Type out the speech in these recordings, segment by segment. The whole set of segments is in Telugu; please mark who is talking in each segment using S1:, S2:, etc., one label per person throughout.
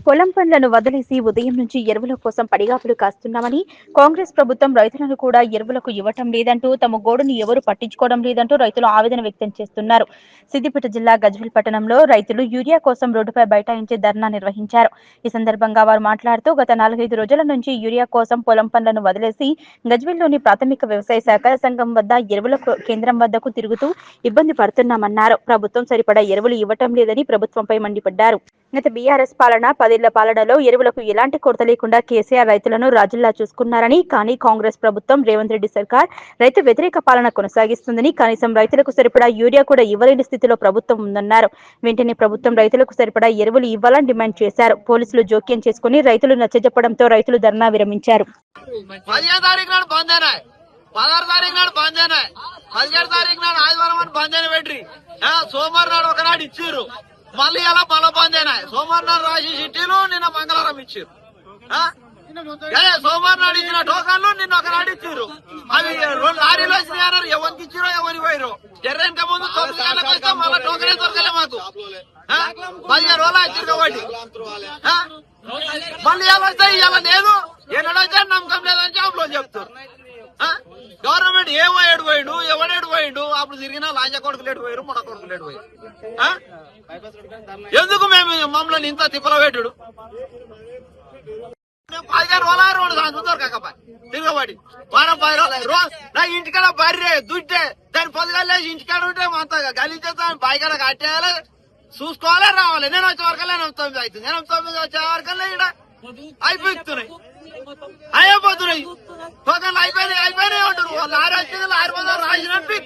S1: పొలం పనులను వదిలేసి ఉదయం నుంచి ఎరువుల కోసం పడిగాపులు కాస్తున్నామని, కాంగ్రెస్ ప్రభుత్వం రైతులను కూడా ఎరువులకు ఇవ్వటం లేదంటూ, తమ గోడును ఎవరు పట్టించుకోవడం లేదంటూ రైతులు ఆవేదన వ్యక్తం చేస్తున్నారు. సిద్దిపేట జిల్లా గజ్వేల్ పట్టణంలో రైతులు యూరియా కోసం రోడ్డుపై బైఠాయించి ధర్నా నిర్వహించారు. ఈ సందర్భంగా వారు మాట్లాడుతూ, గత 4-5 రోజుల నుంచి యూరియా కోసం పొలం పనులను వదిలేసి గజ్వేల్లోని ప్రాథమిక వ్యవసాయ సహకార సంఘం వద్ద ఎరువుల కేంద్రం వద్దకు తిరుగుతూ ఇబ్బంది పడుతున్నామన్నారు. ప్రభుత్వం సరిపడా ఎరువులు ఇవ్వటం లేదని ప్రభుత్వంపై మండిపడ్డారు. గత బీఆర్ఎస్ పాలన 10 ఏళ్ల పాలనలో ఎరువులకు ఎలాంటి కొరత లేకుండా కేసీఆర్ రైతులను రాజుల్లా చూసుకున్నారని, కానీ కాంగ్రెస్ ప్రభుత్వం రేవంత్ రెడ్డి సర్కార్ రైతు వ్యతిరేక పాలన కొనసాగిస్తుందని, కనీసం రైతులకు సరిపడా యూరియా కూడా ఇవ్వలేని స్థితిలో ప్రభుత్వం ఉందన్నారు. వెంటనే ప్రభుత్వం రైతులకు సరిపడా ఎరువులు ఇవ్వాలని డిమాండ్ చేశారు. పోలీసులు జోక్యం చేసుకుని రైతులు నచ్చజెప్పడంతో రైతులు ధర్నా విరమించారు.
S2: 17 తారీఖు నాడు బంద్ 17 తారీఖు నాడు ఆదివారం అని బంద్ పెట్టి సోమవారం నాడు ఒకనాడు ఇచ్చిర్రు. మళ్ళీ అలా మళ్ళా బంద్ సోమవారం నాడు రాసి చిట్టీలు నిన్న మంగళవారం ఇచ్చిర్రు. సోమవారం నాడు ఇచ్చిన టోకన్లు నిన్న ఒకనాడు ఇచ్చిర్రు. అవి లారీలో వచ్చినాయన్నారు. ఎవరికి ఇచ్చిరో ఎవరికి పోయిరు. ఎర్రెనక ముందు 9 గంటలకు వస్తే మళ్ళీ టోకనే దొరకలే మాకు. 15 రోజులు ఇచ్చారు కాబట్టి మళ్ళీ ఎలా వస్తే ఇలా లేదు, ఎన్నడొచ్చా నమ్మకం లేదని జాబ్లో చెప్తారు. గవర్నమెంట్ ఏడు పోయిండు, ఎవడేడు పోయిండు. అప్పుడు తిరిగినా లాంజ కొడుకులు ఎటు పోయారు, ముడ కొడుకులు ఎటు పోయారు. ఎందుకు మేము మమ్మల్ని ఇంత తిప్పల పెట్టుడు? 15 రోజులు 2 సంవత్సరం దొరకకపోయి తిరగబడి వారం 10 రోజులు నా ఇంటికాడ బర్రె దుడ్డే దాని పొద్దుగాలేసి ఇంటికాడ ఉంటే అంత గలిచేస్తా బాయికాడ కట్టేయాలి, చూసుకోవాలి, రావాలి. నేను వచ్చే వరకల్లా 9 అవుతుంది. 9 వచ్చే వరకల్లా ఇక్కడ అయిపోతున్నాయి టోకన్లు అయిపోయినాయి అంటారు. లారీ వచ్చింది, లారీ మీద రాసినట్టు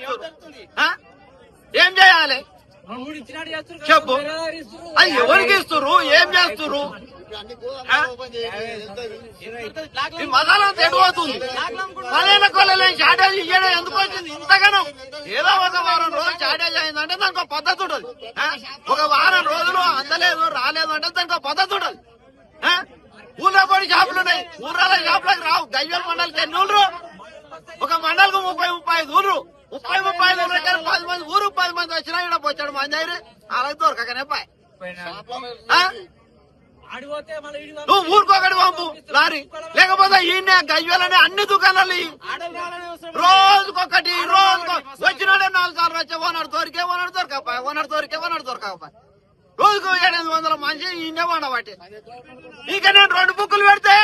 S2: ఏం చేయాలి చెప్పు? అది ఎవరికి ఇస్తున్నారు, ఏం చేస్తున్నారు? మసాలా తెడిపోతుంది. 15 కొలలే షార్టేజ్ ఇయ్యడం ఎందుకు వచ్చింది ఇంతగానో? ఏదో ఒక వారం రోజులు షార్టేజ్ అయిందంటే దానికి ఒక పద్ధతి ఉంటుంది. ఒక వారం రోజులు అందలేదు రాలేదు అంటే దానికి ఒక పద్ధతి ఉంటుంది. ఊళ్ళో పడి షాపులు ఉన్నాయి, ఊర్రాల షాపులకు రావు. గజ్వేల్ మండలికి ఎన్ని ఊళ్ళు? ఒక మండలకు 30-35 ఊళ్ళు. 30-35 ఊళ్ళకి 10 మంది ఊరు 10 మంది వచ్చినా ఇక్కడ వచ్చాడు మంది అయినా అలాగే దొరకకనే పాయ్. నువ్వు ఊరికొకటి పంపు లారీ, లేకపోతే ఈయన గజ్వేలనే అన్ని దుకాణాలు రోజుకొకటి వచ్చినాడే 4 సార్లు వచ్చే ఓనర్ దొరకపాయ్. రోజుకు 700 మంచి ఈయనే వండబట్టి. ఇక నేను 2 బుక్కులు పెడితే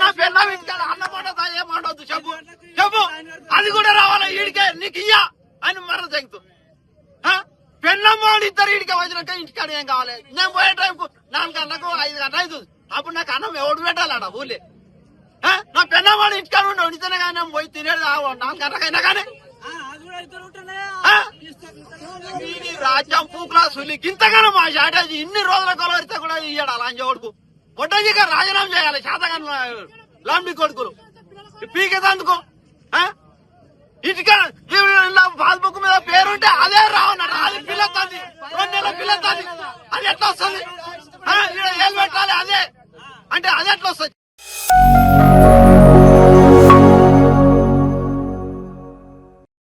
S2: నా పెళ్ళ ఇంటికాడ అన్నం వండదా ఏమండొద్దు చెప్పు. అది కూడా రావాలా ఈడికే నీకు ఇయ్యా అని మరణ తెగుతూ పెళ్ళమ్మోడు 2 ఈడికే వచ్చినాక ఇంటికాడ ఏం కావాలి? నేను పోయే టైంకు 4 గంటలకు 5 గంటలు అవుతుంది. అప్పుడు నాకు అన్నం ఎవడు పెట్టాలట ఊళ్ళే. నా పెళ్ళమ్మోడు ఇంటికాడ ఉండి వండితేనే కానీ నేను పోయి తినేది 4 గంటలకైనా కానీ రాజ్యం పూకులా సులి ఇంతగానో మా షార్టేజ్ ఇన్ని రోజుల కొలవరితే కూడా ఇయ్యాడు అలా కొడుకు. మొట్టగా రాజీనామా చేయాలి శాతగాని లాంబి కొడుకులు పీకేదందుకు. ఇంటికా పాస్బుక్ మీద పేరుంటే అదే రావన్నాడు. అది పిల్లతుంది 2 నెలల పిల్లతుంది. అది ఎట్లా వస్తుంది? ఏళ్ళు పెట్టాలి అదే అంటే అది ఎట్లా వస్తుంది?